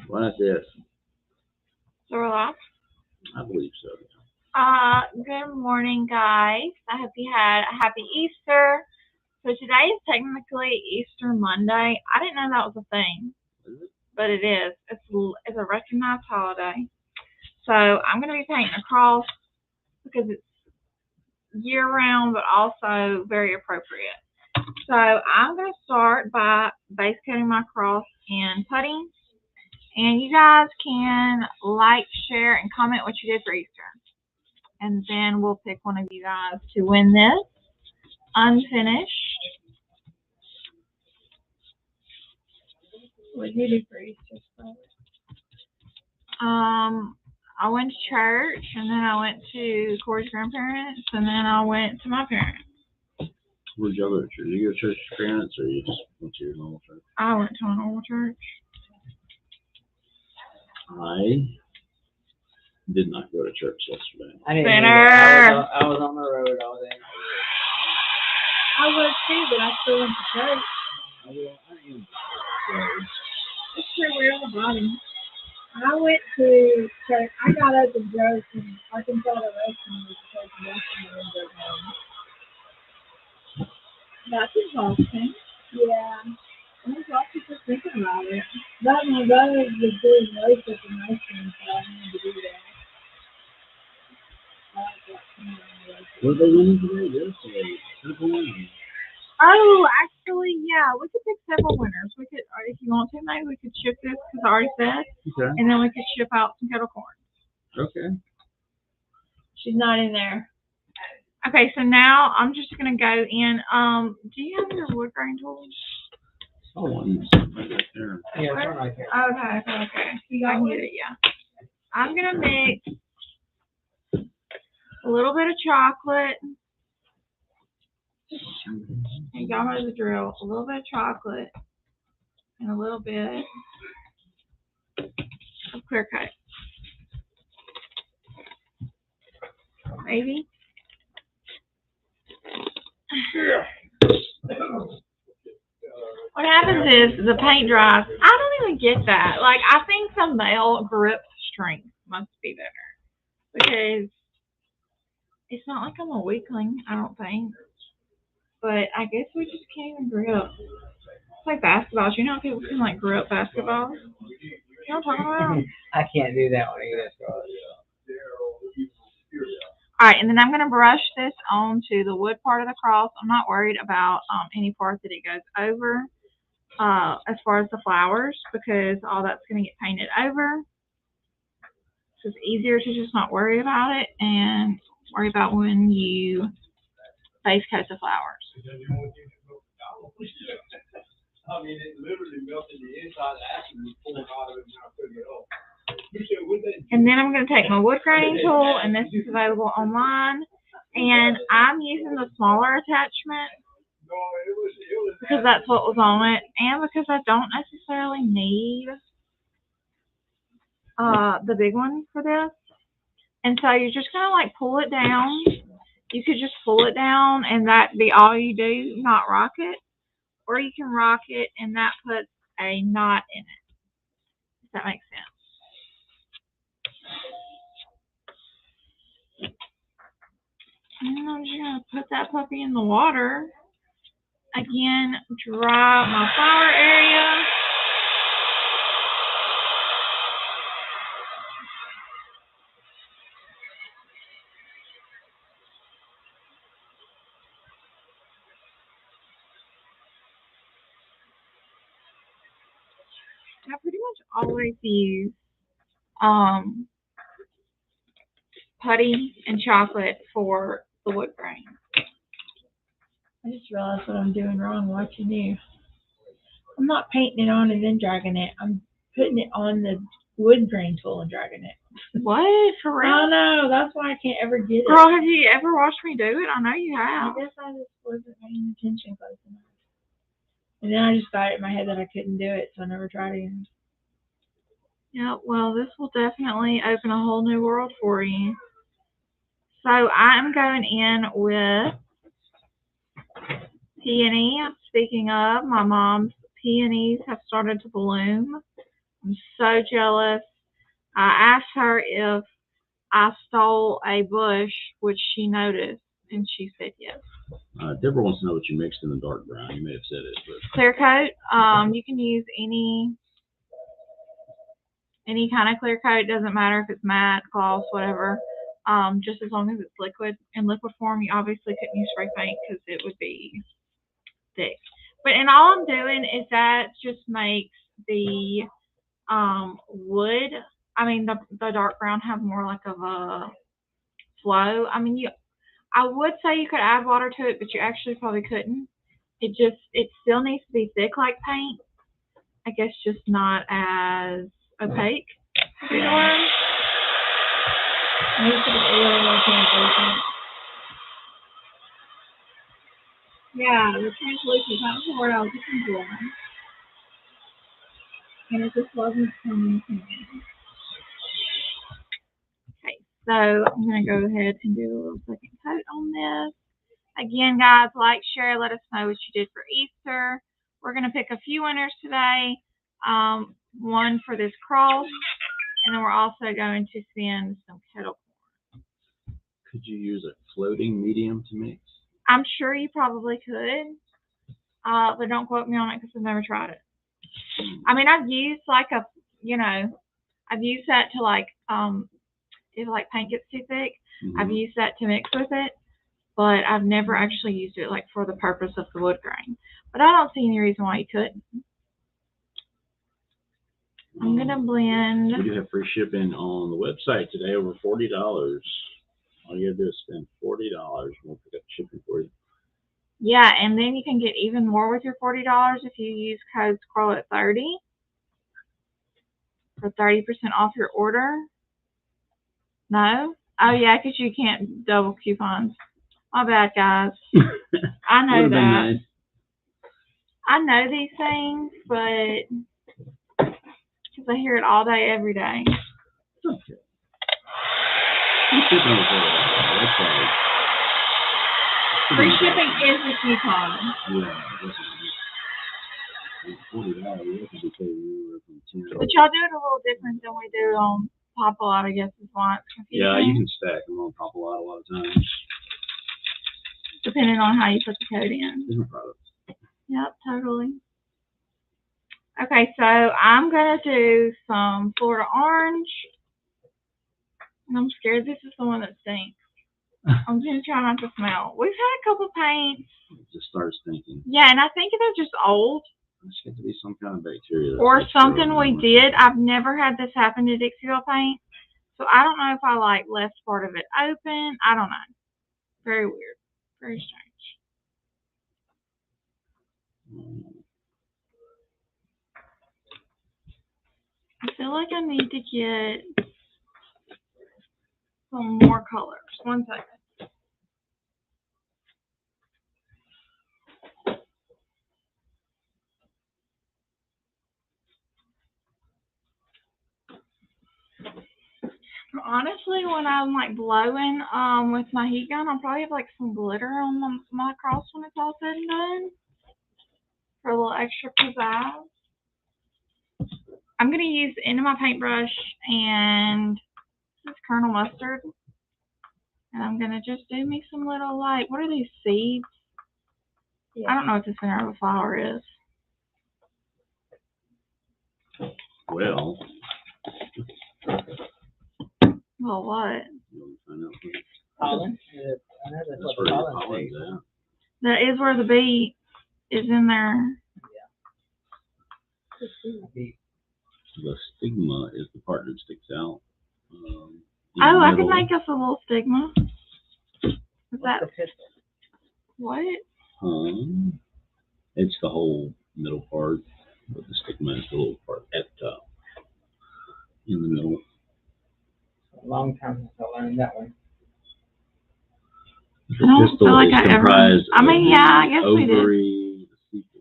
What is this? So we're live? I believe so. Good morning, guys. I hope you had a happy Easter. So today is technically Easter Monday. I didn't know that was a thing, but it is. It's a recognized holiday. So I'm going to be painting a cross because it's year-round, but also very appropriate. So I'm going to start by base coating my cross in putty. And you guys can like, share, and comment what you did for Easter. And then we'll pick one of you guys to win this unfinished. What did you do for Easter? I went to church, and then I went to Corey's grandparents, and then I went to my parents. Where'd y'all go to church? Did you go to church with your parents, or you just went to your normal church? I went to a normal church. I did not go to church yesterday. I didn't either. I was on the road all day. I was too, but I still went to church. It's pretty weird on the body. I went to church. I got up and drove from Arkansas to Western because Western and drove home. That's exhausting. Yeah. I'm exhausted just thinking about it. But my brother was doing most of the motion, so I wanted to do that. What they winning today? Yes, simple winning. Oh, actually, yeah, we could pick several winners. We could, if you want to, maybe we could ship this because I already said, Okay. and then we could ship out some kettle corn. Okay. She's not in there. Okay, so now I'm just gonna go in. Do you have your wood grain tools? Oh, one's right there. Yeah, it's right there. Okay. You got it, yeah. I'm gonna mix a little bit of chocolate. Y'all know the drill. A little bit of chocolate and a little bit of clear coat. Maybe. What happens is the paint dries. I don't even get that. Like, I think the male grip strength must be better because it's not like I'm a weakling, I don't think. But I guess we just can't even grip. It's like basketballs. You know how people can like grip basketballs? You know what I'm talking about? I can't do that one either, Scarlett. Alright, and then I'm going to brush this onto the wood part of the cross. I'm not worried about any part that it goes over as far as the flowers because all that's going to get painted over. So it's easier to just not worry about it and worry about when you base coat the flowers. I mean, it literally melted the inside after you pull it out of it and now put it up. And then I'm going to take my wood grinding tool, and this is available online. And I'm using the smaller attachment because that's what was on it, and because I don't necessarily need the big one for this. And so you're just going to like pull it down. You could just pull it down, and that be all you do, not rock it. Or you can rock it, and that puts a knot in it. If that makes sense. And I'm just going to put that puppy in the water. Again, dry my flower area. I pretty much always use putty and chocolate for the wood grain. I just realized what I'm doing wrong watching you. I'm not painting it on and then dragging it. I'm putting it on the wood grain tool and dragging it. What? For real? I know. That's why I can't ever get it. Girl, have you ever watched me do it? I know you have. I guess I just wasn't paying attention close enough. And then I just got it in my head that I couldn't do it, so I never tried again. Yeah, well, this will definitely open a whole new world for you. So I am going in with peony. Speaking of, my mom's peonies have started to bloom. I'm so jealous. I asked her if I stole a bush, which she noticed, and she said yes. Deborah wants to know what you mixed in the dark brown. You may have said it, but Clear coat. You can use any kind of clear coat. It doesn't matter if it's matte, gloss, whatever. Just as long as it's liquid. In liquid form, you obviously couldn't use spray paint because it would be thick. But and all I'm doing is that just makes the wood, the dark brown have more like of a flow. I would say you could add water to it, but you actually probably couldn't. It still needs to be thick like paint. I guess just not as opaque. You know what I mean? Yeah, the translucent, that's the word I was looking for. And it just wasn't coming to me. Okay, so I'm going to go ahead and do a little second coat on this. Again, guys, like, share, let us know what you did for Easter. We're going to pick a few winners today. One for this cross, and then we're also going to send some kettle corn. could you use a floating medium to mix? I'm sure you probably could, but don't quote me on it because I've never tried it. I've used I've used that to if paint gets too thick, Mm-hmm. I've used that to mix with it, but I've never actually used it for the purpose of the wood grain. But I don't see any reason why you couldn't. I'm gonna blend. We do have free shipping on the website today, over $40. All you gotta do is spend $40. We'll pick up shipping for you. Yeah, and then you can get even more with your $40 if you use code Scarlett30 for 30% off your order. No? Oh yeah, because you can't double coupons. My bad, guys. I know that. Nice. I know these things, but because I hear it all day, every day. Okay. Free shipping is a coupon. Yeah, $40. But y'all do it a little different than we do on Pop A Lot, I guess is why it's confusing. Yeah, you can stack them on Pop A Lot a lot of times. Depending on how you put the code in. Different products. Yep, totally. Okay, so I'm going to do some Florida orange. And I'm scared this is the one that stinks. I'm going to try not to smell. We've had a couple paints. It just starts stinking. Yeah, and I think they're just old. There's got to be some kind of bacteria. Or something we did. I've never had this happen to Dixieville paint. So I don't know if I left part of it open. I don't know. Very weird. Very strange. I feel like I need to get some more colors. One second. Honestly, when I'm blowing with my heat gun, I'll probably have some glitter on my cross when it's all said and done for a little extra pizzazz. I'm gonna use the end of my paintbrush and this is Colonel Mustard, and I'm gonna just do me some little what are these seeds? Yeah. I don't know what the center of a flower is. Well. Well, what? Pollen. I know that's what the pollen is. That is where the bee is in there. Yeah. The stigma is the part that sticks out. I could make us a little stigma. Is that what? It's the whole middle part, but the stigma is the little part at the top, in the middle. A long time since I learned that one. The pistil is comprised of I guess ovary,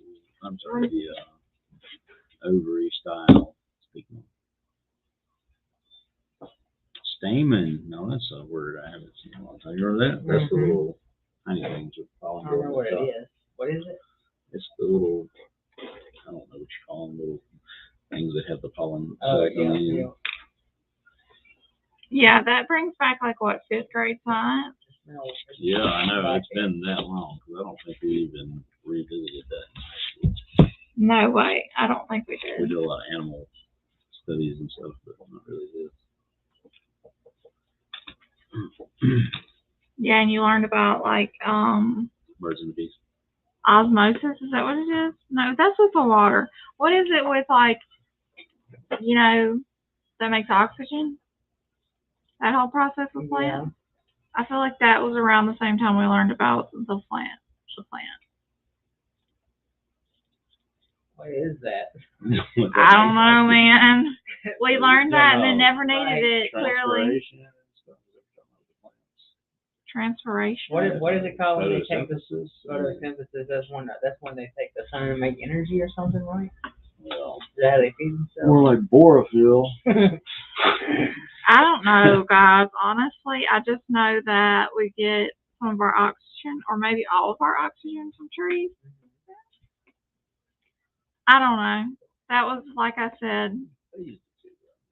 the ovary style stigma. Stamen, no, that's a word I haven't seen in a long time. You remember that? That's the little tiny things with pollen. I don't know what it is. What is it? It's the little, I don't know what you call them, little things that have the pollen. Oh, sac on the end. Yeah, that brings back like what, 5th grade science? Yeah, I know. It's been that long because I don't think we even revisited that in high school. No way. I don't think we We did. did a lot of animal studies and stuff, but not really this. Yeah, and you learned about like Birds and the bees. osmosis. Is that what it is? No, that's with the water. What is it with like, you know, that makes oxygen? That whole process with plants? Yeah. I feel like that was around the same time we learned about the plant. What is that? I don't know, man. We learned that and then never needed it, clearly. Transpiration. What is it called when they take the photosynthesis? photosynthesis? That's when they take the sun and make energy or something, right? Well, Is that how they feed themselves? more like borophyll. I don't know, guys. Honestly, I just know that we get some of our oxygen, or maybe all of our oxygen from trees. I don't know. That was, like I said,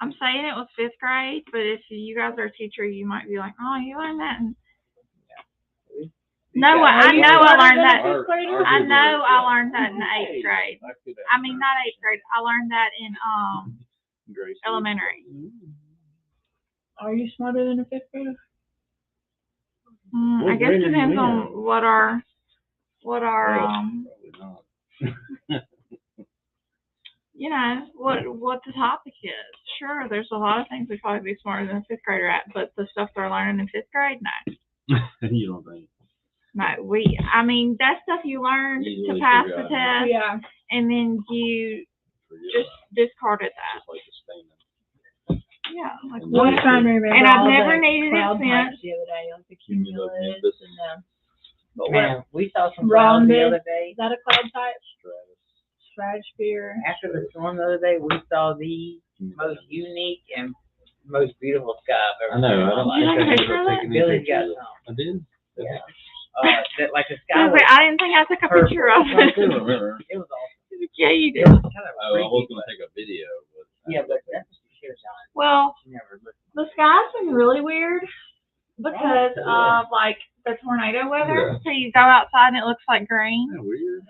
I'm saying it was 5th grade, but if you guys are a teacher, you might be like, oh, you learned that in... No, I know I learned that. I know I learned that in 8th grade. I mean, not 8th grade. I learned that in elementary. Are you smarter than a 5th grader? I guess it depends on what our you know, what the topic is. Sure, there's a lot of things we'd probably be smarter than a 5th grader at, but the stuff they're learning in 5th grade, no. You don't think? No, I mean, that stuff you learned to pass the test, Yeah. and then you just discarded that. Just like the stamen. Yeah, like And what? I'm trying to remember. And I've all never the needed it cloud since. types the other day, like the cumulus Cumulus. and the. But Man, we saw some clouds the other day. Is that a cloud type? Stratosphere. After the storm the other day, we saw the most unique and most beautiful sky I've ever seen. I know. I don't You think like I picture of ever that? taken any Billy's got pictures. some. I did. Yeah. That like the sky was I didn't think I took a picture of I it. can't remember. it was awesome. Yeah, you It did. was kind of Oh, I was freaky, gonna take a video, but yeah, but that's what she should have done. Well, She never listened. the sky's been really weird because yeah. of like the tornado weather. So you go outside and it looks like green. Isn't that weird?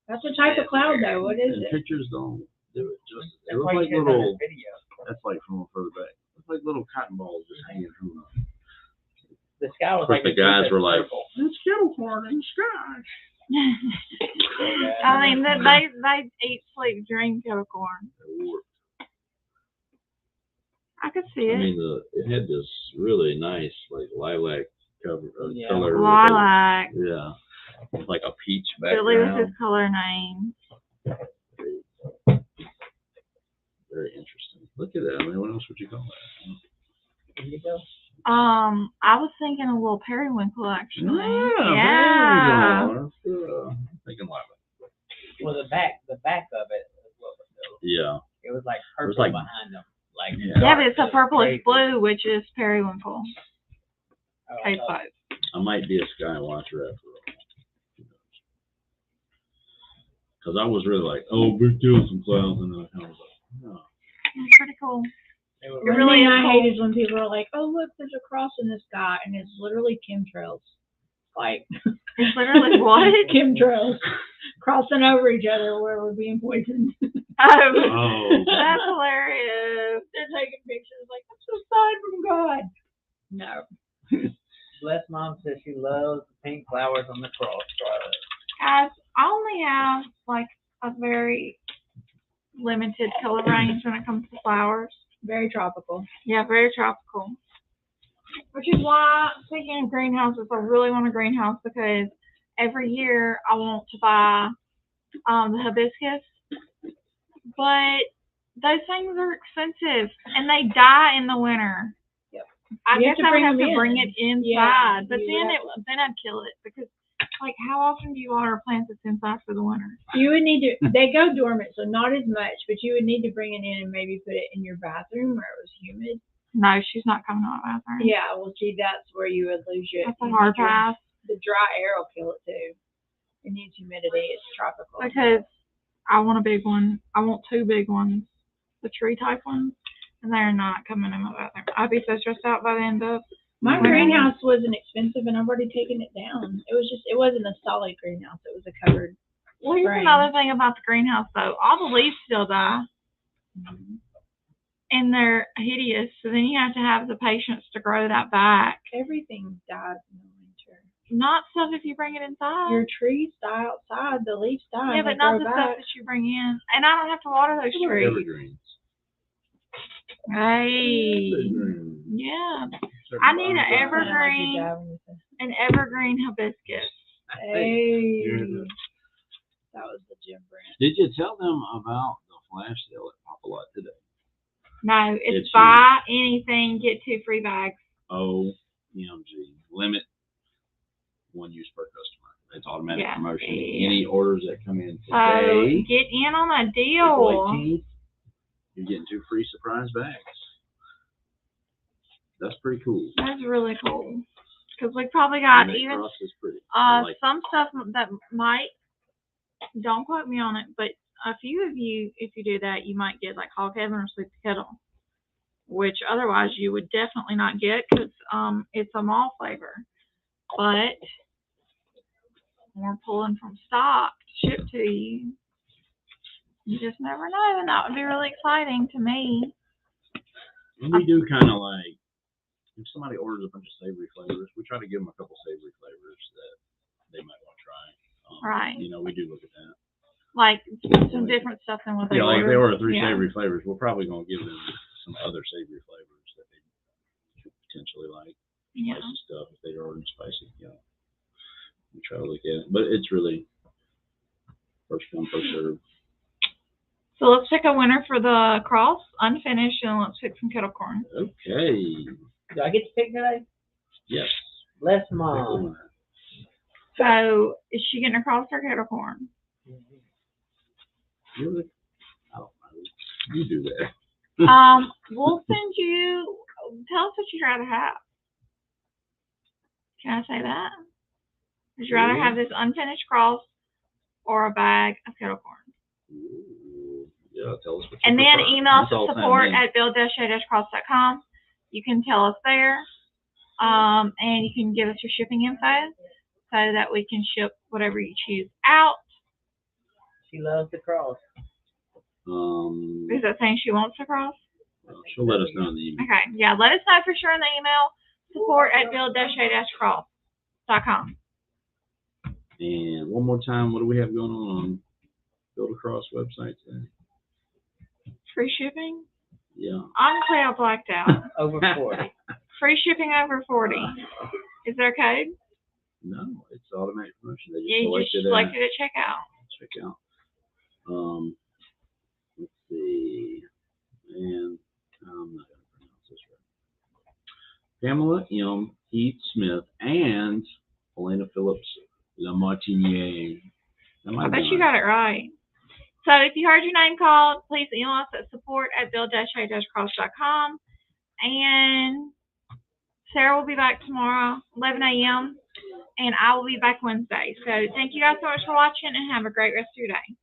That's a type of cloud, though. What is And it? pictures don't do it justice. It That's looks why like you should have done little. this video. That's like from further back. It's like little cotton balls just hanging from them. The sky was Of course, like the guys were like, purple. "It's kettle corn in the sky." I mean, they eat, sleep, drink kettle corn. I could see I it. mean, it had this really nice like lilac cover Yeah. color. Lilac. Yeah, like a peach Billy was background. his color name. Very interesting. Look at that. I mean, what else would you call that? There you go. I was thinking a little periwinkle actually. Yeah. There you go. Thinking lilac. Well, the back of it is what was dope. Yeah. It was like purple was like- behind them. Like Yeah, but it's a dark, purplish crazy. blue, which is periwinkle. Oh, I Cave thought- pipe. I might be a sky watcher after all. Because I was really like, oh, big deal, some clouds, and then I kind of was like, no. It's pretty cool. They were It One really thing is I cool. hate is when people are like, "Oh, look, there's a cross in the sky," and it's literally chemtrails. Like It's literally what? chemtrails crossing over each other where we're being poisoned. Oh. That's hilarious. They're taking pictures like that's a sign from God. No. Bless Mom says she loves the pink flowers on the cross. Guys, I only have like a very limited color range when it comes to flowers. Very tropical. Yeah, very tropical. Which is why, speaking of greenhouses, I really want a greenhouse because every year I want to buy the hibiscus, but those things are expensive and they die in the winter. Yep. I You guess have to I would bring have them to in. bring it inside, Yeah, but you then have then I'd kill it because, like, how often do you water plants that's inside for the winter? You would need to. They go dormant, so not as much, but you would need to bring it in and maybe put it in your bathroom where it was humid. No, she's not coming to my bathroom. Yeah, well, see, that's where you would lose it. That's a hard pass. The dry air will kill it too. It needs humidity. It's tropical. Because I want a big one. I want 2 big ones, the tree type ones, and they're not coming in my bathroom. I'd be so stressed out by the end of. My winter. greenhouse wasn't expensive, and I've already taken it down. It wasn't a solid greenhouse. It was a covered. Well, here's frame. another thing about the greenhouse, though. All the leaves still die, and they're hideous. So then you have to have the patience to grow that back. Everything dies in the winter. Not stuff if you bring it inside. Your trees die outside. The leaves die. Yeah, and but they not grow the back. stuff that you bring in. And I don't have to water those trees. Evergreens. Hey. Evergreens. Yeah. I need an evergreen, hibiscus. Hey. Yeah. That was the gym brand. Did you tell them about the flash sale at Pop a Lot today? No, it's It's buy anything, get 2 free bags. OMG. Limit 1 use per customer. It's automatic Yeah. promotion. Yeah. Any orders that come in So today, get in on a April deal. 18th, you're getting 2 free surprise bags. That's pretty cool. That's really cool. Because we probably got And that even cross is pretty. I like some stuff that might, don't quote me on it, but a few of you, if you do that, you might get like hog heaven or sleepy kettle, which otherwise you would definitely not get because it's a malt flavor. But we're pulling from stock to ship to you. You just never know, and that would be really exciting to me. And we do kind of like, if somebody orders a bunch of savory flavors, we try to give them a couple savory flavors that they might want to try. Right. You know, we do look at that. Like some different stuff than what they Yeah, like if they order 3 Yeah. savory flavors, we're probably going to give them some other savory flavors that they could potentially like. Yeah. Spicy stuff if they order spicy. You know, we try to look at it, but it's really first come, first serve. So let's pick a winner for the cross, unfinished, and let's pick some kettle corn. Okay. Do I get to pick today? Yes. Les Pick a Mom. winner. So is she getting a cross or kettle corn? Really? I don't know. You do that. We'll send you. Tell us what you'd rather have. Can I say that? Would you rather have this unfinished cross or a bag of kettle corn? Ooh. Yeah, tell us what you And then prefer. email It's all time support in. at build-show-cross.com. You can tell us there, and you can give us your shipping info so that we can ship whatever you choose out. She loves the cross. Is that saying she wants to cross? She'll let us know in the email. Okay, yeah, let us know for sure in the email, support at build-show-cross.com. And one more time, what do we have going on Build a Cross website today? Free shipping? Yeah. Honestly, I blacked out. Over 40. Free shipping over 40. Is there a code? No, it's automatic promotion. They Yeah, you just selected selected it, check out. check out. Let's see. And I'm not going to pronounce this right. Pamela M. Heath Smith and Elena Phillips Lamartinier. I bet you got it right. So if you heard your name called, please email us at support at build-show-cross.com. And Sarah will be back tomorrow, 11 a.m. And I will be back Wednesday. So thank you guys so much for watching and have a great rest of your day.